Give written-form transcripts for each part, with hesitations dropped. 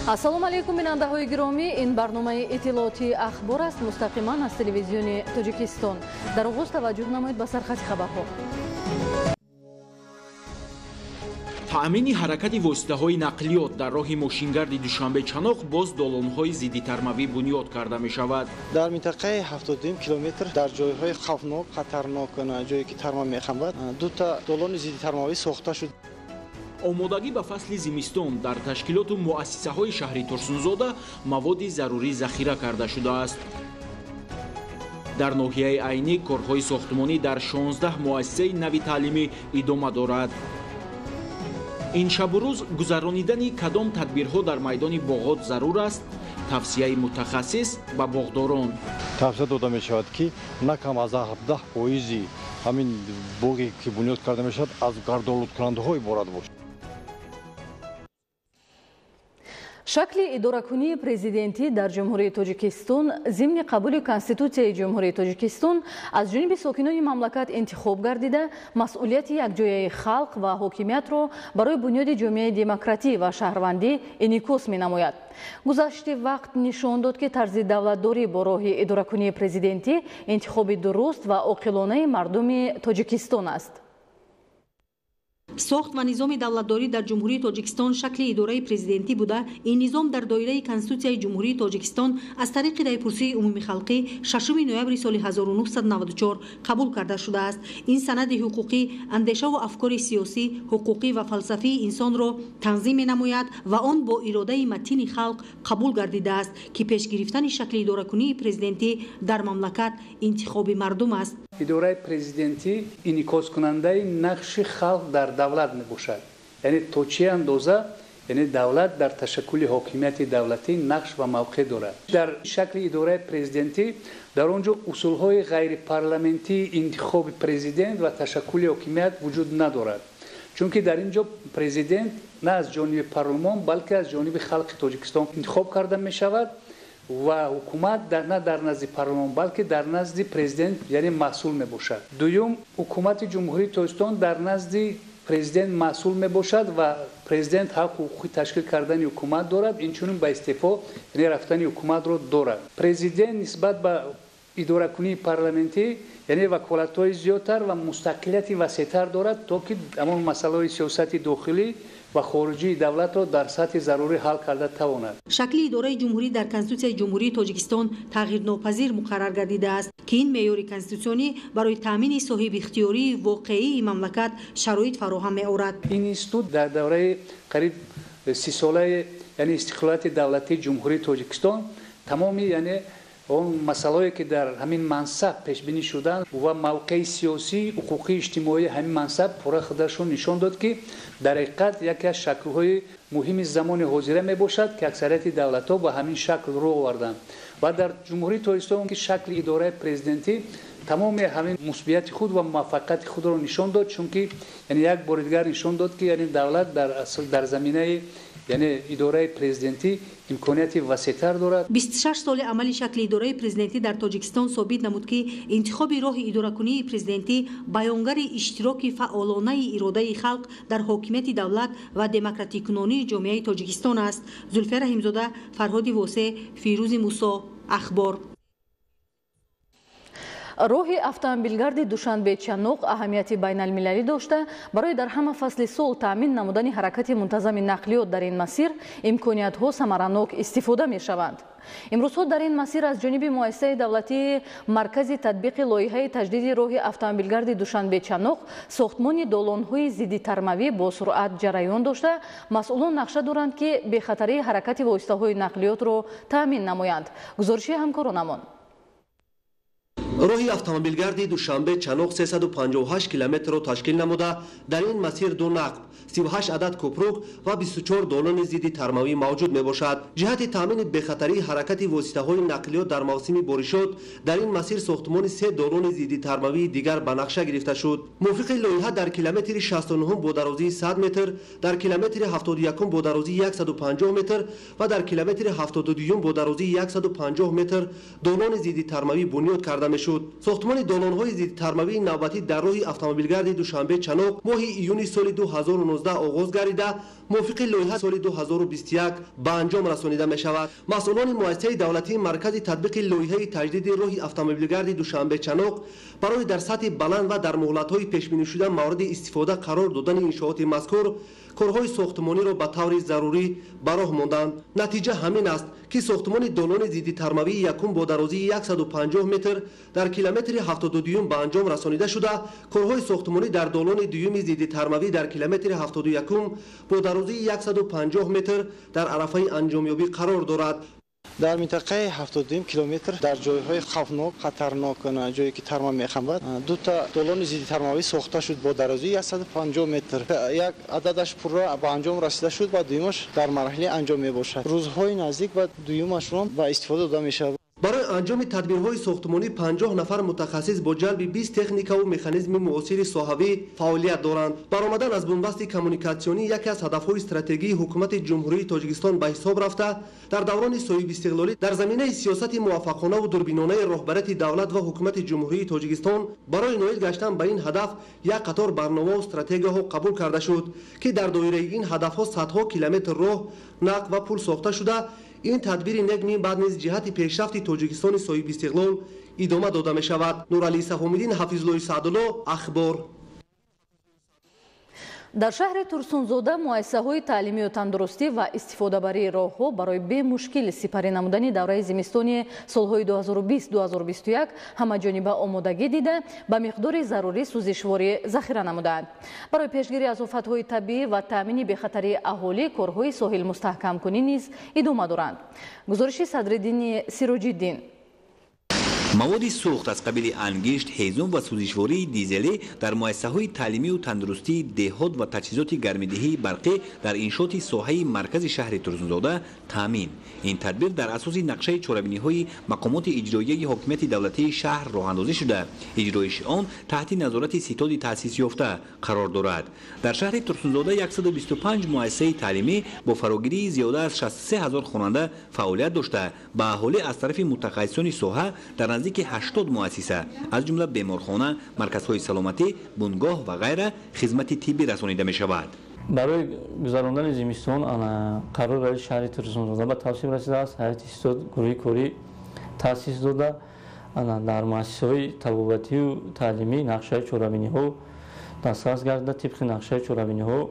ассалому алайкум бинандаҳои гиромӣ, ин барномаи иттилооти ахбор аст, мустақиман аз телевизиони Тоҷикистон. дар оғоз таваҷҷӯҳ намоед ба сархати хабарҳо. таъмини ҳаракати воситаҳои нақлиёт дар роҳи мошингарди Душанбе-Чаноқ боз долонҳои зидди тармавӣ бунёд карда мешавад. дар минтақаи 72 километр дар ҷойҳои хавфнок, хатарнок, ҷое ки тарма мехамбад, дута долони зидди тармавӣ сохта шуд. омодагӣ ба фасли зимистон дар ташкилоту муассисаҳои шаҳри Турсунзода маводи зарурӣ захира карда шудааст. дар ноҳияи Айник корҳои сохтмонӣ дар 16 муассисаи нави таълимӣ идома дорад. ин шабу рӯз гузаронидани кадом тадбирҳо дар майдони боғот зарур аст? тавсияи мутахассис ба боғдорон. тавсия дода мешавад ки на кам аз 17% ҳамин боғе ки бунёд карда мешавад аз гардолудкунандаҳо иборат бошад. шакли идоракунии президентӣ дар ҷумҳурии Тоҷикистон зимни қабули Конститутсияи ҷумҳурии Тоҷикистон аз ҷониби сокинони мамлакат интихоб гардида, масъулияти якҷояи халқ ва ҳокимиятро барои бунёди ҷомеаи демократӣ ва шаҳрвандӣ инъикос менамояд. гузашти вақт нишон дод ки тарзи давлатдорӣ бо роҳи идоракунии президентӣ интихоби дуруст ва оқилонаи мардуми Тоҷикистон аст. сохт ва низоми давлатдорӣ дар ҷумҳурии Тоҷикистон шакли идораи президентӣ буда, ин низом дар доираи Конститутсияи ҷумҳурии Тоҷикистон аз тариқи райпурсии умумии халқӣ 6 ноябри соли 1994 қабул карда шудааст. ин санади ҳуқуқӣ андешаву афкори сиёсӣ, ҳуқуқӣ ва фалсафии инсонро танзим менамояд ва он бо иродаи матини халқ қабул гардидааст ки пеш гирифтани шакли идоракунии президентӣ дар мамлакат интихоби мардум аст. идораи президентӣ инъикоскунандаи нақши халқ дар давлат мебошад. яъне то чӣ андоза давлат дар ташаккули ҳокимияти давлатӣ нақш ва мавқеъ дорад. дар шакли идораи президентӣ дар он ҷо усулҳои ғайрипарламентии интихоби президент ва ташаккули ҳокимият вуҷуд надорад. чунки дар ин ҷо президент на аз ҷониби парлумон, балки аз ҷониби халқи Тоҷикистон интихоб карда мешавад ва ҳукумат на дар назди парлумон, балки дар назди президент, яъне масъул мебошад. дуюм, ҳукумати ҷумҳурии Тоҷикистон дар назди президент масъул мебошад ва президент ҳаққу ҳуқуқи ташкил кардани ҳукумат дорад, инчунин ба истеъфо, яъне рафтани ҳукуматро дорад. президент нисбат ба идоракунии парламентӣ, яъне ваколатҳои зиёдтар ва мустақилияти васеътар дорад, то ки ҳамон масъалаҳои сиёсати дохилӣ ва хориҷии давлатро дар сатҳи зарурӣ ҳал карда тавонад. шакли идораи ҷумҳурӣ дар Конститутсияи ҷумҳурии Тоҷикистон тағйирнопазир муқаррар гардидааст ки ин меъёри конститутсионӣ барои таъмини соҳибихтиёрии воқеии мамлакат шароит фароҳам меорад. ин институт дар давраи қариб 30 солаи яъне истиқлолияти давлатии ҷумҳурии Тоҷикистон тамоми яъне он масъалаое ки дар ҳамин мансаб пешбинӣ шуданд ва мавқеи сиёсӣ, ҳуқуқи иҷтимоии ҳамин мансаб пурра худашон нишон дод ки дар ҳақиқат яке аз шаклҳои муҳими замони ҳозира мебошад ки аксарияти давлатҳо ба ҳамин шакл рӯ оварданд. ва дар ҷумҳурии Тоҷикистон ки шакли идораи президентӣ тамоми ҳамин мусбияти худ ва муваффақияти худро нишон дод, чунки як бори дигар нишон дод ки давлат дар заминаи идораи президентӣ имконияти васеътар дорад. 26 соли амали шакли идораи президентӣ дар Тоҷикистон собит намуд ки интихоби роҳи идоракунии президентӣ баёнгари иштироки фаъолонаи иродаи халқ дар ҳокимияти давлат ва демократикунонии ҷомеаи Тоҷикистон аст. Зульфия Раҳимзода, Фарҳоди Восе, Фирӯзи Мусо, Ахбор. роҳи автомобилгарди Душанбе-Чаноқ аҳамияти байналмилалӣ дошта, барои дар ҳама фасли сол таъмин намудани ҳаракати мунтазами нақлиёт дар ин масир имкониятҳо самаранок истифода мешаванд. имрӯзҳо дар ин масир аз ҷониби муассисаи давлатии маркази татбиқи лоиҳаи таҷдиди роҳи автомобилгарди Душанбе-Чаноқ сохтмони долонҳои зидди тармавӣ бо суръат ҷараён дошта, масъулон нақша доранд ки бехатарии ҳаракати воситаҳои нақлиётро таъмин намоянд. гузориши ҳамкоронамон. роҳи автомобилгарди Душанбе-Чаноқ 358 километрро ташкил намуда, дар ин масир ду нақб, 38 адад кӯпрук ва 24 долони зидди тармавӣ мавҷуд мебошад. ҷиҳати таъмини бехатарии ҳаракати воситаҳои нақлиёт дар мавсими боришот, дар ин масир сохтмони 3 долони зидди тармавии дигар ба нақша гирифта шуд. мувофиқи лоиҳа дар километри 69 бо дарозии 100 метр, дар километри 71 бо дарозии 150 метр ва дар километри 72 бо дарозии 150 метр долони зидди тармавӣ бунёд карда мешуд. شد. ساختمان دالان‌های ضد ترموی نوبتی در راه اتومبیلگرد دوشنبه چنوق ماه ایون سال 2019 آغاز گردیده موافق لایحه سال 2021 به انجام رسانیده می شود. مسئولان مؤسسه دولتی مرکز تطبیق لایحه تجدید راه اتومبیلگرد دوشنبه چنوق برای در سطح بلند و در مهلت‌های پیش بینی شده مورد استفاده قرار دادن انشاءات مذکور کارهای ساختمانی را به طور ضروری به راه ماندند. نتیجه همین است که ساختمان دالان ضد ترموی یکم با درازی 150 متر در کیلومتر 72 به انجام رسانیده شده. کارهای ساختمانی در دالان دوم ضد ترموی در کیلومتر 71 با درازی 150 متر در عرفه انجامیابی قرار دارد. در منطقه 72 کیلومتر در جایهای خوفناک خطرناک جایی که ترما میخواد دو تا دالان ضد ترموی ساخته شد با درازی 150 متر. یک عددش پورا به انجام رسیده شد و دومش در مرحله انجام میباشد. روزهای نزدیک به دومش را به استفاده داده میشود. برای انجام تدبیرهای ساختمانی 50 نفر متخصص با جلب 20 تکنیک و مکانیزم معاصر صاحبی فعالیت دارند. برآمدن از بنبست کمیونیکاسیونی یکی از هدفهای استراتژی حکومت جمهوری تاجیکستان به حساب رفته. در دوران صاحب استقلالی در زمینه سیاست موفقانه و دوربینانه راهبریت دولت و حکومت جمهوری تاجیکستان برای نائل گشتن به این هدف یک قطار برنامه و استراتژی‌ها قبول کرده شد که در دایره این هدفها صدها کیلومتر راه، نقل و پل ساخته شده. این تدبیر یک نیم بعد نیز جهت پیشرفت تاجیکستان صاحب استقلال ادامه داده می شود. نورعلی صفامیدین، حفیظالله سعدالله، اخبار. در شهر ترسونزوده مؤسسه‌های تعلیمی و تندرستی و استفاده‌بری راه‌ها برای به مشکل سپری نمودن دوره زمستانی سال‌های 2020-2021 همه‌جانبه آمادگی دیده به مقدار ضروری سوزشواری ذخیره نمودند. برای پیشگیری از آفت‌های طبیعی و تامین بخطری اهالی کارهای ساحل مستحکم کنی نیز ادامه دارند. گزارش صدرالدین سیروج‌الدین. مواد سوخت از قبیل انگشت، هیزم و سوزشواری دیزلی در مؤسسه‌های تعلیمی و تندرستی، دهات و تجهیزات گرم‌دهی برقی در انشاءات ساحه مرکز شهر ترسونزوده تامین. این تدبیر در اساس نقشه چاره‌بینی‌های مقامات اجرایی حکومت دولتی شهر راه‌اندازی شده. اجرایش آن تحت نظارت ستاد تأسیس یافته قرار دارد. در شهر ترسونزوده 125 مؤسسه تعلیمی با فراگیری زیاده از 63000 خواننده فعالیت داشته. به اهالی از طرف متخصصان ساحه در نزدیک 80 مؤسسه از جمله بیمارخانه، مرکزهای سلامتی، بنگاه و غیره خدمت طبی رسانیده می شود. برای گذراندن زمستان قرار است شهر ترسونزوده به توسعه رسیده است. هیئت استاد گروهی کاری تأسیس داده در مؤسسه‌های طبابتی و تعلیمی نقشه چاره‌بینی‌ها دسترس گردیده. طبق نقشه چاره‌بینی‌ها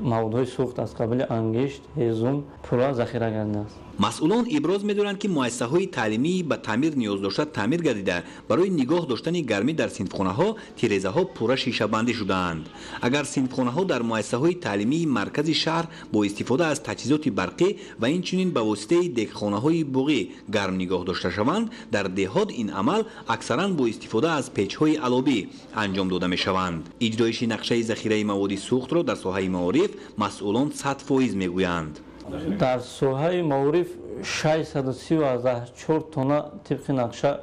موادهای سوخت از قبیل انگشت، هیزم پورا ذخیره گردیده است. مسئولان ابراز می‌دارند که مؤسسه‌های تعلیمی به تعمیر نیاز داشته تعمیر گردیده. برای نگاه داشتن گرمی در صنفخانه‌ها تیره‌ها پورا شیشه بندی شده‌اند. اگر صنفخانه‌ها در مؤسسه‌های تعلیمی مرکز شهر با استفاده از تجهیزات برقی و اینچنین به واسطه دکخانه‌های بوغی گرم نگاه داشته شوند، در دهات این عمل اکثراً با استفاده از پیچ‌های علابی انجام داده می‌شوند. اجرایش نقشه ذخیره مواد سوخت را در ساحه معارف مسئولان 100% می‌گویند. در ساحه معارف 634 تonna طبق نقشه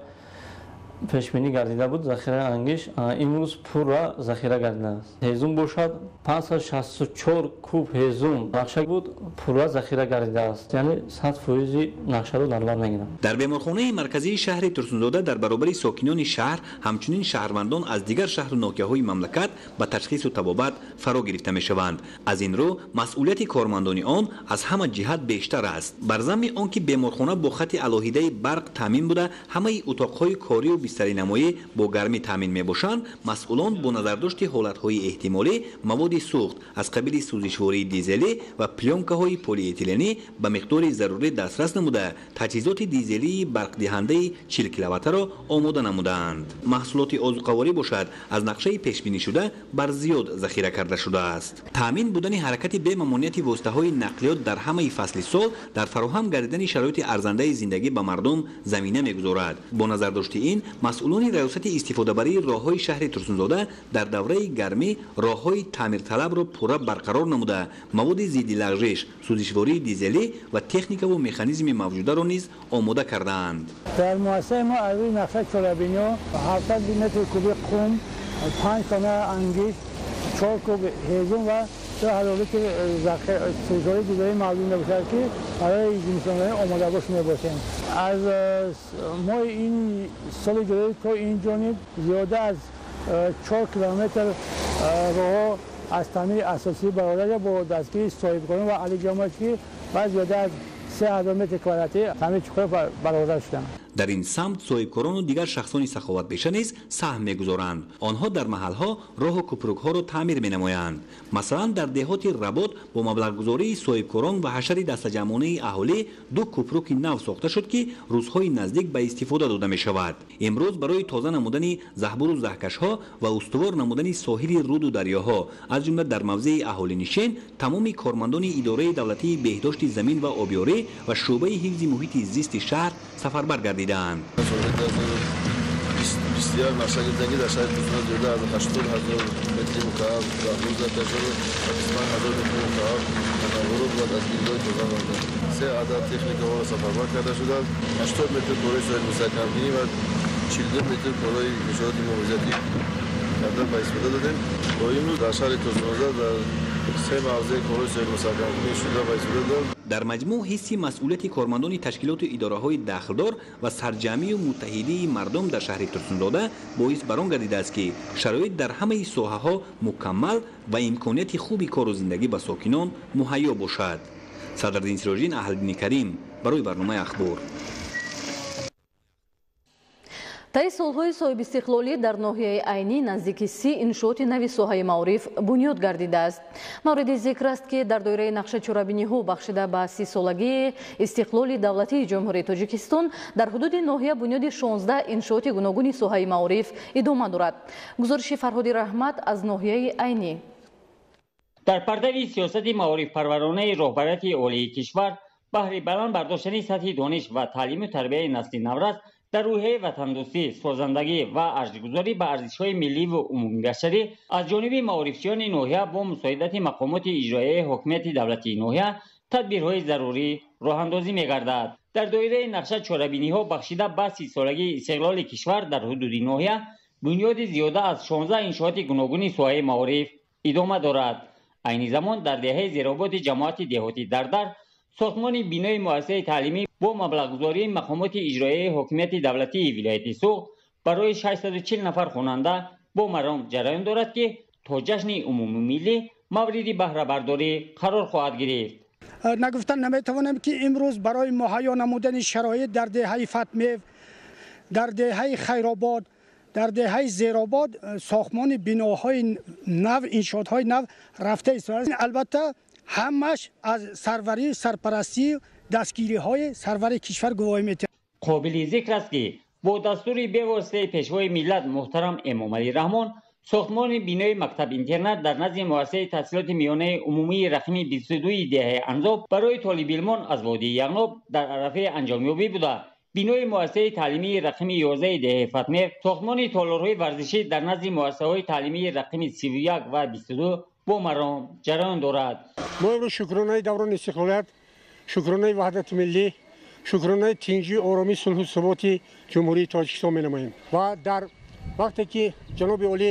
پیش بینی گردیده بود. ذخیره انگشت امروز پورا ذخیره گردیده است. هیزم باشد 564 کوب هیزم نقشه بود پورا ذخیره گردیده است. یعنی 100% نقشه رو در بر میگیرند. در بیمارخانه مرکزی شهر ترسونزوده در برابر ساکنان شهر همچنین شهروندان از دیگر شهر و ناحیه‌های مملکت به تشخیص و طبابت فرا گرفته میشوند. از این رو مسئولیت کارمندان آن از همه جهت بیشتر است. بر ضمن آنکه بیمارخانه با خط علاهیده برق تامین بوده همه اتاق‌های کاری و بستری نمایی با گرمی تامین میباشند، مسئولان با نظرداشت حالت‌های احتمالی مواد سوخت از قبیل سوزشواری دیزلی و پلیونکه‌های پلی اتیلنی به مقدار ضروری دسترس نموده تجهیزات دیزلی برق دهنده 40 کیلووات را آماده نمودند. محصولات آذوقه‌واری باشد از نقشه پیش بینی شده بر زیاد ذخیره کرده شده است. تامین بودن حرکت به ممانعت واسطه‌های نقلیات در همه فصل سال در فراهم گردیدن شرایط ارزنده زندگی به مردم زمینه می‌گذارد. با نظرداشت این مسئولان ریاست استفاده بری راه‌های شهر ترسونزوده در دوره گرمی راه‌های تعمیر طلب را پورا برقرار نموده مواد ضد لغزش، سوزشواری دیزلی و تکنیک و مکانیزم موجوده را نیز آماده کردند. در مؤسسه ما از نقشه چاره‌بینی 700 متر کوبیک خون، 5 تن انگشت، 4 کوب هیزم و یا حالی که سوژهای دیگری معلوم نباشد که برای زمستان آماده باش میباشیم. از ما این سال جلوی تا این جانب زیاده از 4 کیلومتر راه از تعمیر اساسی برآورده با دستگیر صاحبکاران و علی جماعتی و زیاده از 3000 متر کواdraتی تعمیر چوخور برآورده شدند. در این سمت صاحبکاران و دیگر شخصان سخاوت پیشه نیز سهم میگذارند. آنها در محلها راه و کوپرک‌ها را تعمیر می‌نمایند. مثلا در دهات رباط با مبلغ‌گذاری صاحبکاران و حشر دسته‌جمعانه اهالی 2 کوپرک نو ساخته شد که روزهای نزدیک به استفاده داده می‌شود. امروز برای تازه نمودن زهبور و زهکش‌ها و استوار نمودن ساحل رود و دریاها از جمله در موضع اهالی نشین تمام کارمندان اداره دولتی بهداشت زمین و آبیاری و شعبه حفظ محیط زیست شهر سفربر گردیدند. بسیار مشاغل زنگی در شهر ترسنود زیاده از 80,000 متر مکعب و 19,000 متر مکعب ورود و دستگیری توزیع آمده. 3 عدد تکنیک ها سفربر کرده شدند. 80 متر کره ساحل مستحکم‌بینی و 42 متر کره انشاءات محافظتی کرده به استفاده دادیم. با این رو در شهر ترسنود در 3 موضع کره ساحل مستحکم‌بینی شده به استفاده دادیم. در مجموع حس مسئولیت کارمندان تشکیلات و اداره‌های داخلدار و سرجمی و متحدی مردم در شهر ترسنزاده باعث برآن گردیده است که شرایط در همه ساحه‌ها مکمل و امکانیت خوبی کار و زندگی به ساکنان مهیا باشد. صدرالدین سراجی، اهل‌دین کریم، برای برنامه اخبار. طی солҳои соҳибистиқлолӣ дар ноҳияи айнӣ наздики 30 иншооти нави соҳаи маориф бунёд гардидааст. мавриди зикр аст ки дар доираи нақшачорабиниҳо бахшида ба 30-солагии истиқлоли давлатии ҷумҳурии Тоҷикистон дар ҳудуди ноҳия бунёди 16 иншооти гуногуни соҳаи маориф идома дорад. гузориши Фарҳоди Раҳмат аз ноҳияи айнӣ. дар пардави сиёсати маорифпарваронаи роҳбарияти олии кишвар баҳри баланд бардоштани сатҳи дониш ва таълиму тарбияи насли наврас дар рӯҳияи ватандӯстӣ, созандагӣ ва арзгузорӣ ба арзишҳои милливу умумибашарӣ аз ҷониби маорифчиёни ноҳия бо мусоидати мақомоти иҷроияи ҳокимияти давлатии ноҳия тадбирҳои зарурӣ роҳандозӣ мегардад. дар доираи нақша чорабиниҳо бахшида ба 30-солагии истиқлоли кишвар дар ҳудуди ноҳия бунёди зиёда аз 16 иншооти гуногуни соҳаи маориф идома дорад. айни замон дар деҳаи зерободи ҷамоати деҳотӣ Дардар сохтмони бинои муассисаи таълимӣ бо маблағгузории мақомоти иҷроияи ҳокимияти давлатии вилояти Суғд барои 640 нафар хонанда бо маром ҷараён дорад ки то ҷашни умумимиллӣ мавриди баҳрабардорӣ қарор хоҳад гирифт. нагуфтан наметавонем ки имрӯз барои муҳайё намудани шароит дар деҳаи Фатмев, дар деҳаи Хайробод, дар деҳаи Зеробод сохтмони биноҳои нав, иншоотҳои нав рафта истояд. албатта ҳамаш аз сарварӣ, сарпарастӣ, дастгириҳои сарвари кишвар гувоҳӣ метиҳад. қобили зикр аст ки бо дастури бевоситаи пешвои миллат муҳтарам Эмомалӣ Раҳмон сохтмони бинои мактаб-интернат дар назди муассисаи таҳсилоти миёнаи умумии рақми 22-и деҳаи Анзоб барои толибилмон аз водии Яғноб дар арафаи анҷомёбӣ буда, бинои муассисаи таълимии рақми 11-и деҳаи Фатмев, сохтмони толорҳои варзишӣ дар назди муассисаҳои таълимии рақми 31 ва 22 бо маром ҷараён дорад. мо имрӯз шукронаи даврони истиқлолият, шукронаи ваҳдати миллӣ, шукронаи тинҷӣ, оромӣ, сулҳу суботи ҷумҳурии Тоҷикистон менамоем. ва дар вақте ки ҷаноби олӣ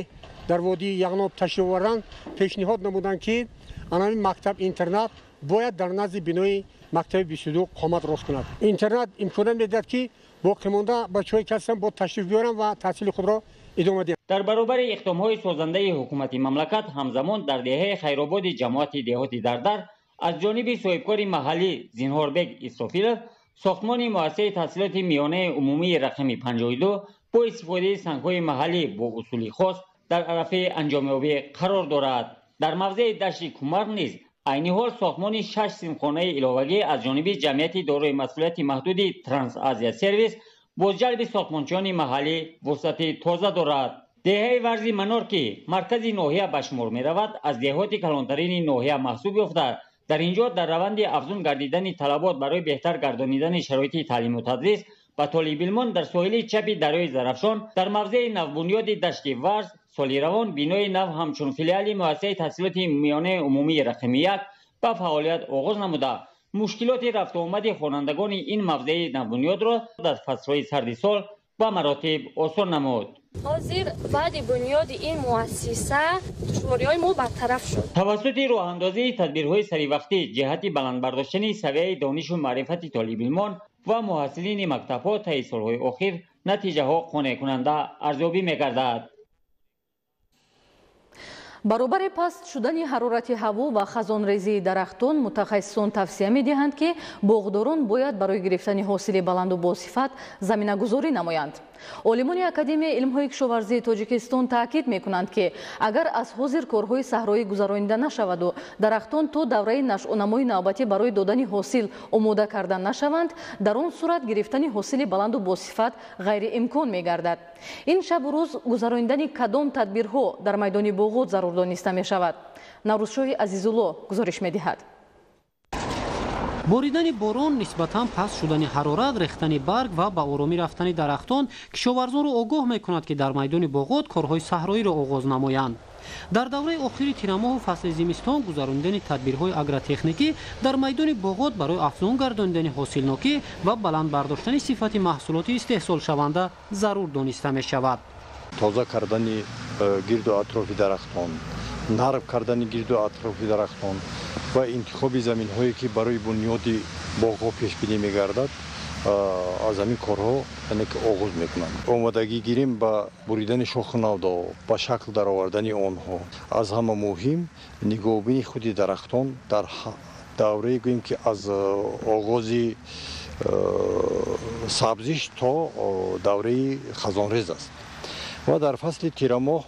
дар водии Яғноб ташриф оварданд, пешниҳод намуданд ки анами мактаб интернат бояд дар назди бинои мактаби 22 қомат рост кунад. Интернат имконат медиҳад ки боқимонда бачаҳои ки ҳастанд бо ташриф биёранд ва таҳсили худро идома диҳанд. дар баробари иқдомҳои созандаи ҳукумати мамлакат ҳамзамон дар деҳаи Хайрободи ҷамоати деҳоти Дардар аз ҷониби соҳибкори маҳаллӣ Зинҳорбек Исрофилов сохтмони муассисаи таҳсилоти миёнаи умумии рақми 52 бо истифодаи сангҳои маҳаллӣ бо усули хос дар арафаи анҷомёбӣ қарор дорад. дар мавзеи дашти Кумар низ айни ҳол сохтмони 6 симхонаи иловагӣ аз ҷониби ҷамъияти дорои масъулияти маҳдуди Трансазия сервис бозҷалби сохтмончиёни маҳаллӣ вусъати тоза дорад. деҳаи Варзи Манор ки маркази ноҳия ба шумор меравад, аз деҳоти калонтарини ноҳия маҳсуб ёфта, дар ин ҷо дар раванди афзун гардидани талабот барои беҳтар гардонидани шароити таълиму тадрис ба толибилмон дар соҳили чапи дарёи Зарафшон дар мавзеи навбунёди дашти Варз соли равон бинои нав ҳамчун филиали муассисаи таҳсилоти миёнаи умумии рақми 1 ба фаъолият оғоз намуда, мушкилоти рафтуомади хонандагони ин мавзеи навбунёдро дар фаслҳои сарди сол و مراتب آسان نمود. حاضر بعد بنیاد این مؤسسه دشواری‌های ما برطرف شد. توسط راه اندازی تدبیرهای سری وقتی جهت بلند برداشتن سویه دانش و معرفت طالب علمان و محصلین مکتب‌ها طی سال‌های اخیر نتیجه‌ها قانع کننده ارزیابی می‌گردد. баробари паст шудани ҳарорати ҳаво ва хазонрезии дарахтон мутахассисон тавсия медиҳанд ки боғдорон бояд барои гирифтани ҳосили баланду босифат заминагузорӣ намоянд. олимони академияи илмҳои кишоварзии тоҷикистон таъкид мекунанд ки агар аз ҳозир корҳои саҳроӣ гузаронида нашаваду дарахтон то давраи нашъунамои навбатӣ барои додани ҳосил омода карда нашаванд, дар он сурат гирифтани ҳосили баланду босифат ғайриимкон мегардад. ин шабу рӯз гузарондани кадом тадбирҳо дар майдони боғот зарур дониста мешавад? наврӯзшоҳи азизулло гузориш медиҳад. боридани борон, нисбатан паст шудани ҳарорат, рехтани барг ва ба оромӣ рафтани дарахтон кишоварзонро огоҳ мекунад ки дар майдони боғот корҳои саҳроиро оғоз намоянд. дар давраи охири тирамоҳу фасли зимистон гузарондани тадбирҳои агротехникӣ дар майдони боғот барои афзун гардонидани ҳосилнокӣ ва баланд бардоштани сифати маҳсулоти истеҳсолшаванда зарур дониста мешавад. тоза кардани гирду атрофи дарахтон, нарв кардани гирду атрофи дарахтон ва интихоби заминҳое ки барои бунёди боғҳо пешбинӣ мегардад, аз ҳамин корҳо оғоз мекунанд. омодагӣ гирем ба буридани шоху навдо, ба шакл даровардани онҳо. аз ҳама муҳим нигоҳубини худи дарахтон дар даврае гӯем ки аз оғози сабзиш то давраи хазонрез аст ва дар фасли тирамоҳ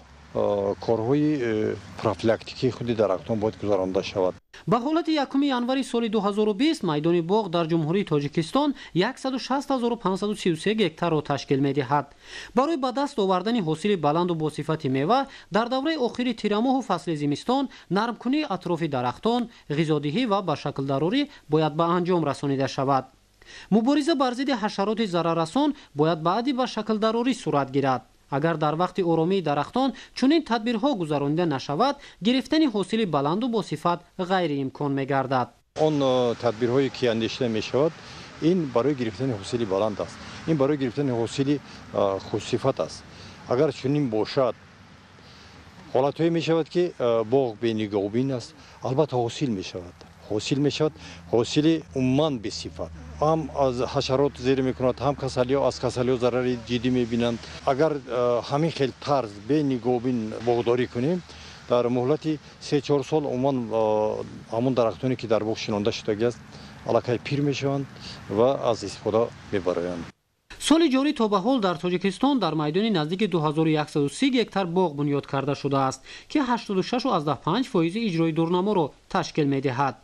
корҳои профилактикии худи дарахтон бояд гузаронда шавад. ба ҳолати 1 январи соли 2020 майдони боғ дар ҷумҳурии тоҷикистон 160,533 гектарро ташкил медиҳад. барои ба даст овардани ҳосили баланду босифати мева дар давраи охири тирамоҳу фасли зимистон нармкунии атрофи дарахтон, ғизодиҳӣ ва ба шаклдарорӣ бояд ба анҷом расонида шавад. мубориза бар зидди ҳашароти зараррасон бояд баъди ба шаклдарорӣ сурат гирад. агар дар вақти оромии дарахтон чунин тадбирҳо гузаронида нашавад, гирифтани ҳосили баланду босифат ғайриимкон мегардад. он тадбирҳое ки андешида мешавад, ин барои гирифтани ҳосили баланд аст, ин барои гирифтани ҳосили хушсифат аст. агар чунин бошад, ҳолатҳое мешавад ки боғ бенигоҳубин аст, албатта ҳосил мешавад, ҳосили умуман бесифат. ҳам аз ҳашарот зер мекунад, ҳам касалиҳо, аз касалиҳо зарари ҷиддӣ мебинанд. агар ҳамин хел тарз бенигоҳубин боғдорӣ кунем, дар муҳлати 3-4 сол умуман ҳамон дарахтоне ки дар боғ шинонда шудагӣ аст, аллакай пир мешаванд ва аз истифода мебароянд. соли ҷорӣ то ба ҳол дар тоҷикистон дар майдони наздики 2130 гектар боғ бунёд карда шудааст ки 86.5% иҷрои дурнаморо ташкил медиҳад.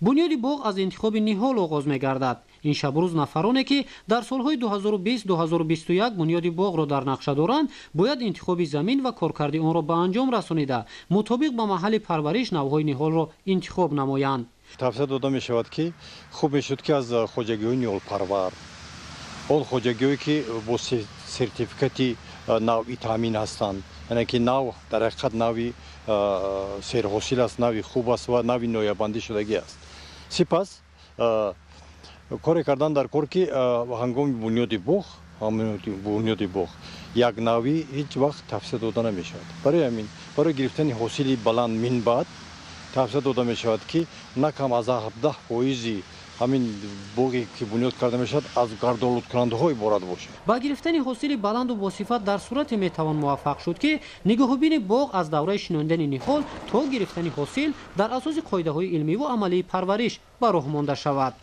бунёди боғ аз интихоби ниҳол оғоз мегардад. ин шабрӯз нафароне ки дар солҳои 2020-2021 бунёди боғро дар нақша доранд, бояд интихоби замин ва коркарди онро ба анҷом расонида мутобиқ ба маҳалли парвариш навъҳои ниҳолро интихоб намоянд. тавсия дода мешавад ки хуб мешуд ки аз хоҷагиҳои ниҳолпарвар, он хоҷагиҳое ки бо сертификати навъи таъмин ҳастанд, яъне ки нав дар ҳақиқат нави серҳосил аст, нави хуб аст ва нави ноябандӣ шудагӣ аст. сипас коре кардан дар кор ки ҳангоми бунёди боғ як нави ҳеҷ вақт тавсия дода намешавад. барои ҳамин барои гирифтани ҳосили баланд минбаъд тавсия дода мешавад ки на кам аз 17% ҳамин боғе ки бунёд карда мешавад аз гардолудкунандаҳо иборат бошад. ба гирифтани ҳосили баланду босифат дар сурате метавон муваффақ шуд ки нигоҳубини боғ аз давраи шинондани ниҳол то гирифтани ҳосил дар асоси қоидаҳои илмиву амалии парвариш ба роҳ монда шавад.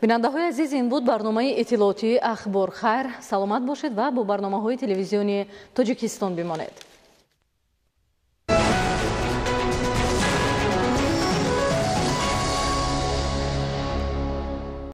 бинандаҳои азиз, ин буд барномаи иттилоотии ахбор. хайр, саломат бошед ва бо барномаҳои телевизиони Тоҷикистон бимонед.